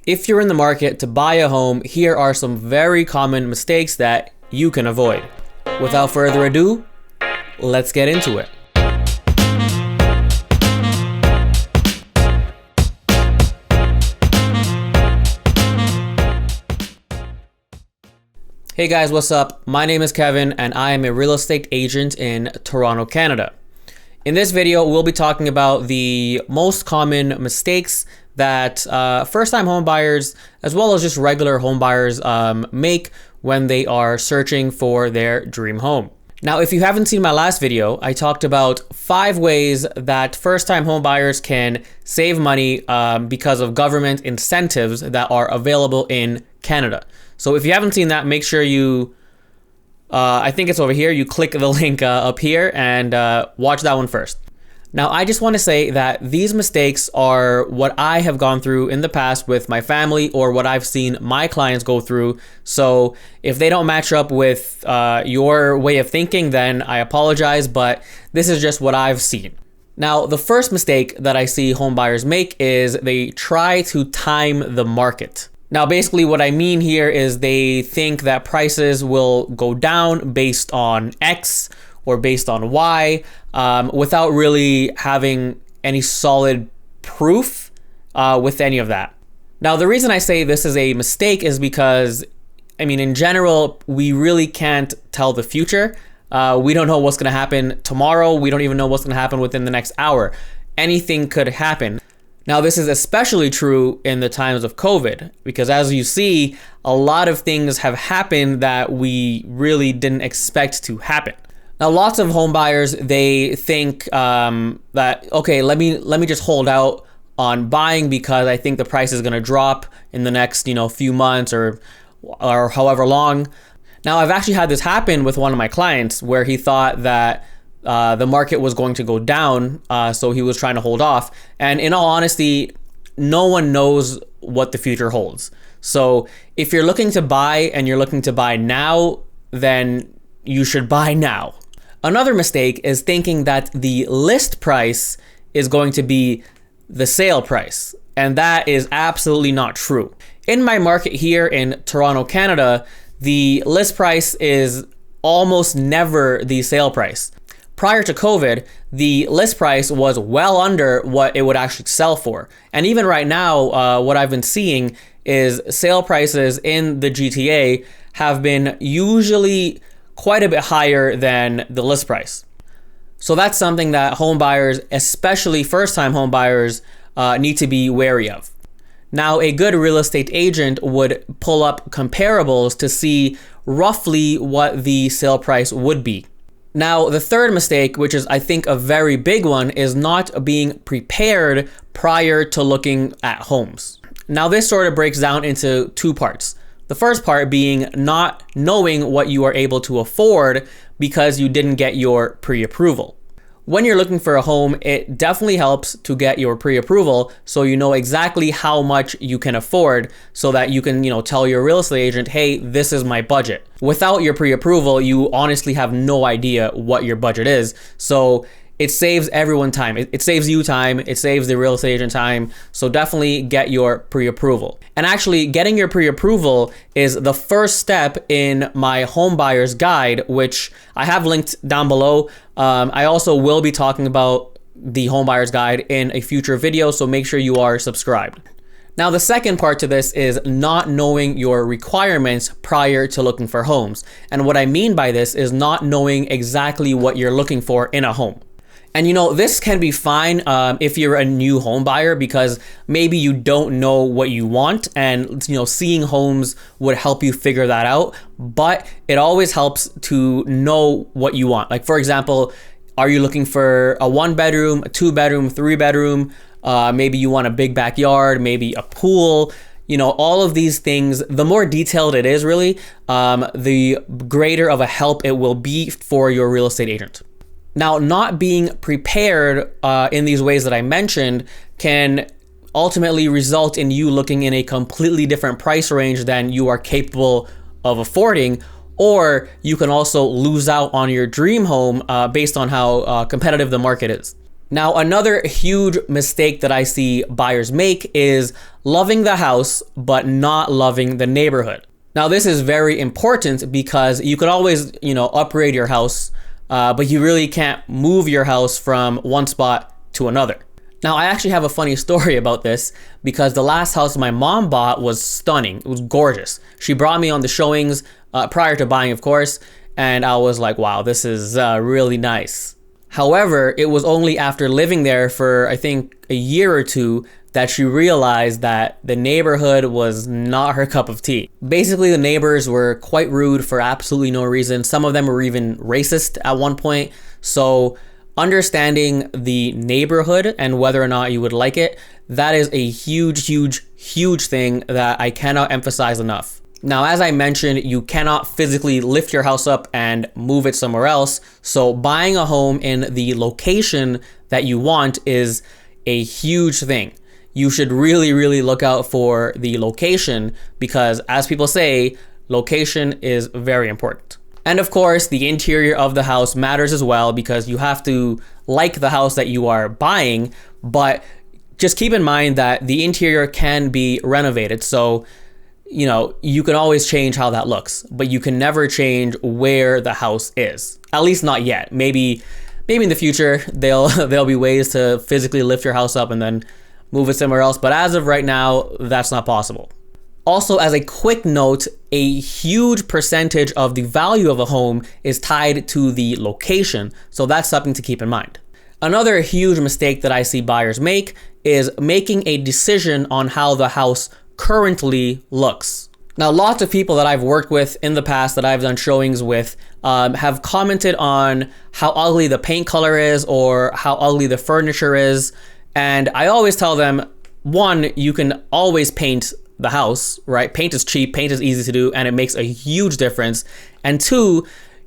If you're in the market to buy a home, here are some very common mistakes that you can avoid. Without further ado, let's get into it. Hey guys, what's up? My name is Kevin and I am a real estate agent in Toronto, Canada. In this video, we'll be talking about the most common mistakes that first-time home buyers, as well as just regular home buyers, make when they are searching for their dream home. Now, if you haven't seen my last video, I talked about 5 ways that first-time home buyers can save money because of government incentives that are available in Canada. So if you haven't seen that, make sure you, I think it's over here, you click the link up here and watch that one first. Now, I just want to say that these mistakes are what I have gone through in the past with my family or what I've seen my clients go through. So if they don't match up with your way of thinking, then I apologize, but this is just what I've seen. Now, the first mistake that I see home buyers make is they try to time the market. Now, basically what I mean here is they think that prices will go down based on X or based on Y without really having any solid proof with any of that. Now, the reason I say this is a mistake is because, I mean, in general, we really can't tell the future. We don't know what's going to happen tomorrow. We don't even know what's going to happen within the next hour. Anything could happen. Now, this is especially true in the times of COVID, because as you see, a lot of things have happened that we really didn't expect to happen. Now, lots of home buyers, they think that, okay, let me just hold out on buying because I think the price is going to drop in the next, few months or however long. Now, I've actually had this happen with one of my clients where he thought that the market was going to go down, so he was trying to hold off. And in all honesty, no one knows what the future holds. So if you're looking to buy and you're looking to buy now, then you should buy now. Another mistake is thinking that the list price is going to be the sale price, and that is absolutely not true. In my market here in Toronto, Canada, the list price is almost never the sale price. Prior to COVID, the list price was well under what it would actually sell for. And even right now, what I've been seeing is sale prices in the GTA have been usually quite a bit higher than the list price. So that's something that home buyers, especially first-time home buyers, need to be wary of. Now, a good real estate agent would pull up comparables to see roughly what the sale price would be. Now, the third mistake, which is I think a very big one, is not being prepared prior to looking at homes. Now, this sort of breaks down into 2 parts. The first part being not knowing what you are able to afford because you didn't get your pre-approval. When you're looking for a home, it definitely helps to get your pre-approval so you know exactly how much you can afford so that you can, tell your real estate agent, hey, this is my budget. Without your pre-approval, you honestly have no idea what your budget is. So it saves everyone time. It saves you time. It saves the real estate agent time. So definitely get your pre-approval. And actually, getting your pre-approval is the first step in my home buyer's guide, which I have linked down below. I also will be talking about the home buyer's guide in a future video, so make sure you are subscribed. Now, the second part to this is not knowing your requirements prior to looking for homes. And what I mean by this is not knowing exactly what you're looking for in a home. And this can be fine if you're a new home buyer because maybe you don't know what you want and seeing homes would help you figure that out. But it always helps to know what you want. Like, for example, are you looking for a 1-bedroom, a 2-bedroom, 3-bedroom? Maybe you want a big backyard, maybe a pool. All of these things, the more detailed it is really, the greater of a help it will be for your real estate agent. Now, not being prepared in these ways that I mentioned can ultimately result in you looking in a completely different price range than you are capable of affording, or you can also lose out on your dream home based on how competitive the market is. Now, another huge mistake that I see buyers make is loving the house, but not loving the neighborhood. Now, this is very important because you could always, upgrade your house, but you really can't move your house from one spot to another. Now, I actually have a funny story about this because the last house my mom bought was stunning. It was gorgeous. She brought me on the showings prior to buying, of course, and I was like, wow, this is really nice. However, it was only after living there for, I think, a year or two that she realized that the neighborhood was not her cup of tea. Basically, the neighbors were quite rude for absolutely no reason. Some of them were even racist at one point. So understanding the neighborhood and whether or not you would like it, that is a huge, huge, huge thing that I cannot emphasize enough. Now, as I mentioned, you cannot physically lift your house up and move it somewhere else. So buying a home in the location that you want is a huge thing. You should really, really look out for the location because, as people say, location is very important. And of course, the interior of the house matters as well because you have to like the house that you are buying, but just keep in mind that the interior can be renovated. So you can always change how that looks, but you can never change where the house is. At least not yet. Maybe in the future there'll be ways to physically lift your house up and then move it somewhere else. But as of right now, that's not possible. Also, as a quick note, a huge percentage of the value of a home is tied to the location. So that's something to keep in mind. Another huge mistake that I see buyers make is making a decision on how the house currently looks. Now, lots of people that I've worked with in the past that I've done showings with have commented on how ugly the paint color is or how ugly the furniture is. And I always tell them, one, you can always paint the house, right? Paint is cheap, paint is easy to do, and it makes a huge difference. And two,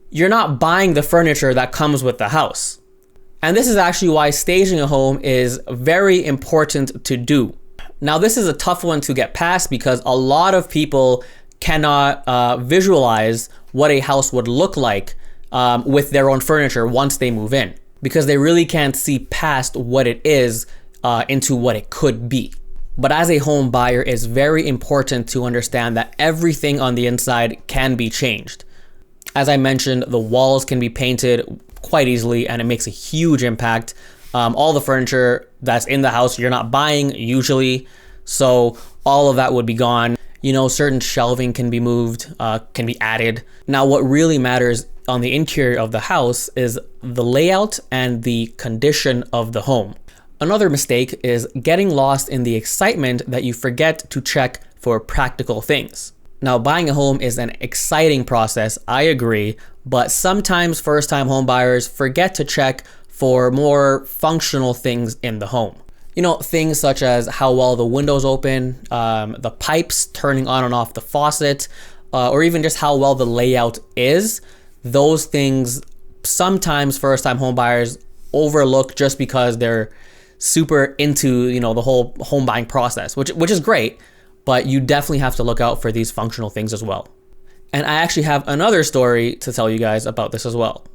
you're not buying the furniture that comes with the house. And this is actually why staging a home is very important to do. Now, this is a tough one to get past because a lot of people cannot visualize what a house would look like with their own furniture once they move in, because they really can't see past what it is into what it could be. But as a home buyer, it's very important to understand that everything on the inside can be changed. As I mentioned, the walls can be painted quite easily and it makes a huge impact. All the furniture that's in the house you're not buying usually, so all of that would be gone. Certain shelving can be moved, can be added. Now, what really matters on the interior of the house is the layout and the condition of the home. Another mistake is getting lost in the excitement that you forget to check for practical things. Now, buying a home is an exciting process, I agree, but sometimes first-time home buyers forget to check for more functional things in the home. Things such as how well the windows open, the pipes turning on and off the faucet, or even just how well the layout is. Those things sometimes first-time home buyers overlook just because they're super into, the whole home buying process, which is great, but you definitely have to look out for these functional things as well. And I actually have another story to tell you guys about this as well.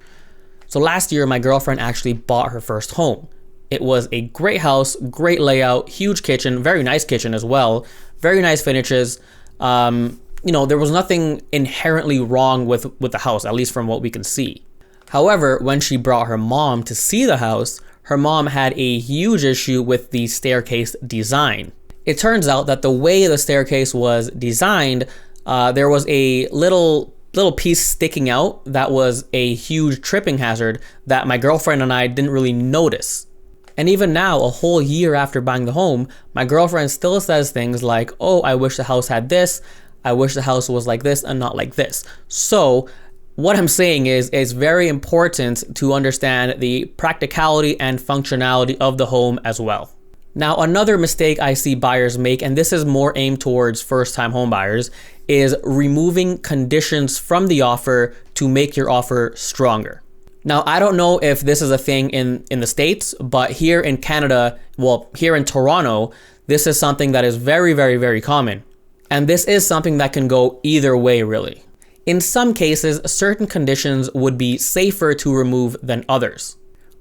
So last year, my girlfriend actually bought her first home. It was a great house, great layout, huge kitchen, very nice kitchen as well, very nice finishes. There was nothing inherently wrong with the house, at least from what we can see. However, when she brought her mom to see the house, her mom had a huge issue with the staircase design. It turns out that the way the staircase was designed, there was a little piece sticking out that was a huge tripping hazard that my girlfriend and I didn't really notice. And even now, a whole year after buying the home, my girlfriend still says things like, oh, I wish the house had this. I wish the house was like this and not like this. So what I'm saying is it's very important to understand the practicality and functionality of the home as well. Now, another mistake I see buyers make, and this is more aimed towards first-time home buyers, is removing conditions from the offer to make your offer stronger. Now, I don't know if this is a thing in the States, but here in Canada, here in Toronto, this is something that is very, very, very common. And this is something that can go either way, really. In some cases, certain conditions would be safer to remove than others.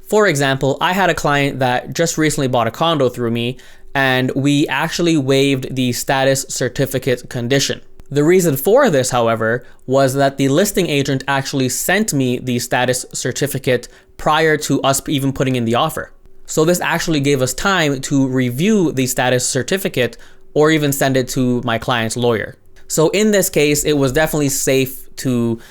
For example, I had a client that just recently bought a condo through me, and we actually waived the status certificate condition. The reason for this, however, was that the listing agent actually sent me the status certificate prior to us even putting in the offer. So this actually gave us time to review the status certificate or even send it to my client's lawyer. So in this case, it was definitely safe to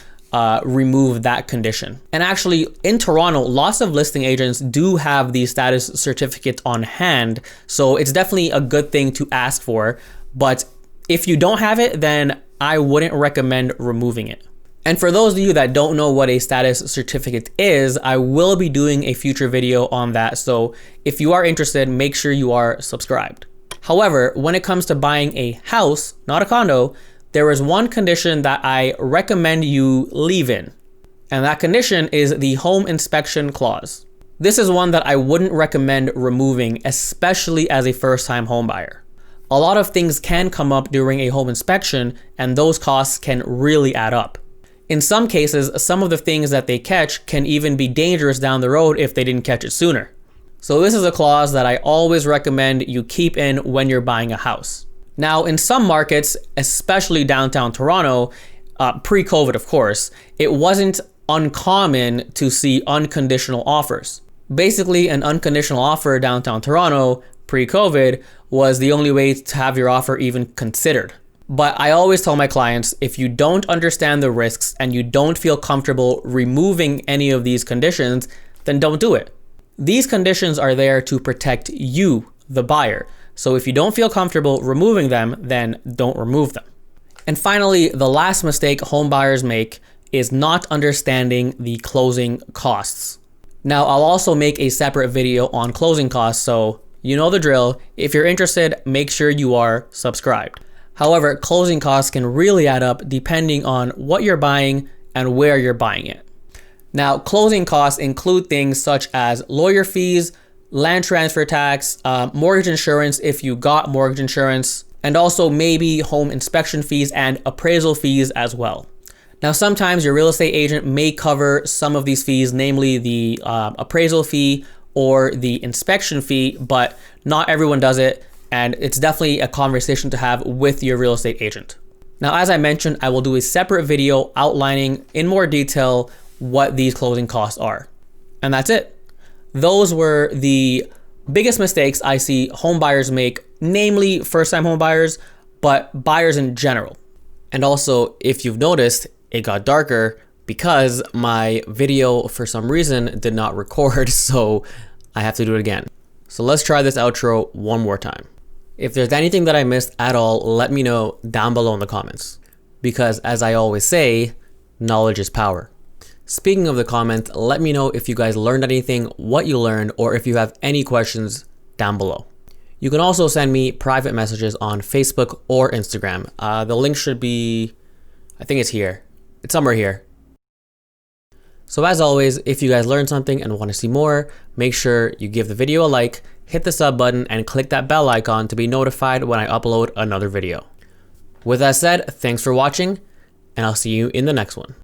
remove that condition. And actually, in Toronto, lots of listing agents do have the status certificate on hand, so it's definitely a good thing to ask for. But if you don't have it, then I wouldn't recommend removing it. And for those of you that don't know what a status certificate is, I will be doing a future video on that. So if you are interested, make sure you are subscribed. However, when it comes to buying a house, not a condo, there is one condition that I recommend you leave in. And that condition is the home inspection clause. This is one that I wouldn't recommend removing, especially as a first-time home buyer. A lot of things can come up during a home inspection, and those costs can really add up. In some cases, some of the things that they catch can even be dangerous down the road if they didn't catch it sooner. So this is a clause that I always recommend you keep in when you're buying a house. Now, in some markets, especially downtown Toronto, pre-COVID of course, it wasn't uncommon to see unconditional offers. Basically, an unconditional offer downtown Toronto pre-COVID was the only way to have your offer even considered. But I always tell my clients, if you don't understand the risks and you don't feel comfortable removing any of these conditions, then don't do it. These conditions are there to protect you, the buyer. So if you don't feel comfortable removing them, then don't remove them. And finally, the last mistake home buyers make is not understanding the closing costs. Now, I'll also make a separate video on closing costs, so you know the drill. If you're interested, make sure you are subscribed. However, closing costs can really add up depending on what you're buying and where you're buying it. Now, closing costs include things such as lawyer fees, land transfer tax, mortgage insurance if you got mortgage insurance, and also maybe home inspection fees and appraisal fees as well. Now, sometimes your real estate agent may cover some of these fees, namely the appraisal fee or the inspection fee, but not everyone does it, and it's definitely a conversation to have with your real estate agent. Now, as I mentioned, I will do a separate video outlining in more detail what these closing costs are. And that's it. Those were the biggest mistakes I see home buyers make, namely first-time home buyers, but buyers in general. And also, if you've noticed, it got darker because my video for some reason did not record, so I have to do it again. So let's try this outro one more time. If there's anything that I missed at all, let me know down below in the comments. Because as I always say, knowledge is power. Speaking of the comments, let me know if you guys learned anything, what you learned, or if you have any questions down below. You can also send me private messages on Facebook or Instagram. The link should be, I think it's here. It's somewhere here. So as always, if you guys learned something and want to see more, make sure you give the video a like, hit the sub button, and click that bell icon to be notified when I upload another video. With that said, thanks for watching, and I'll see you in the next one.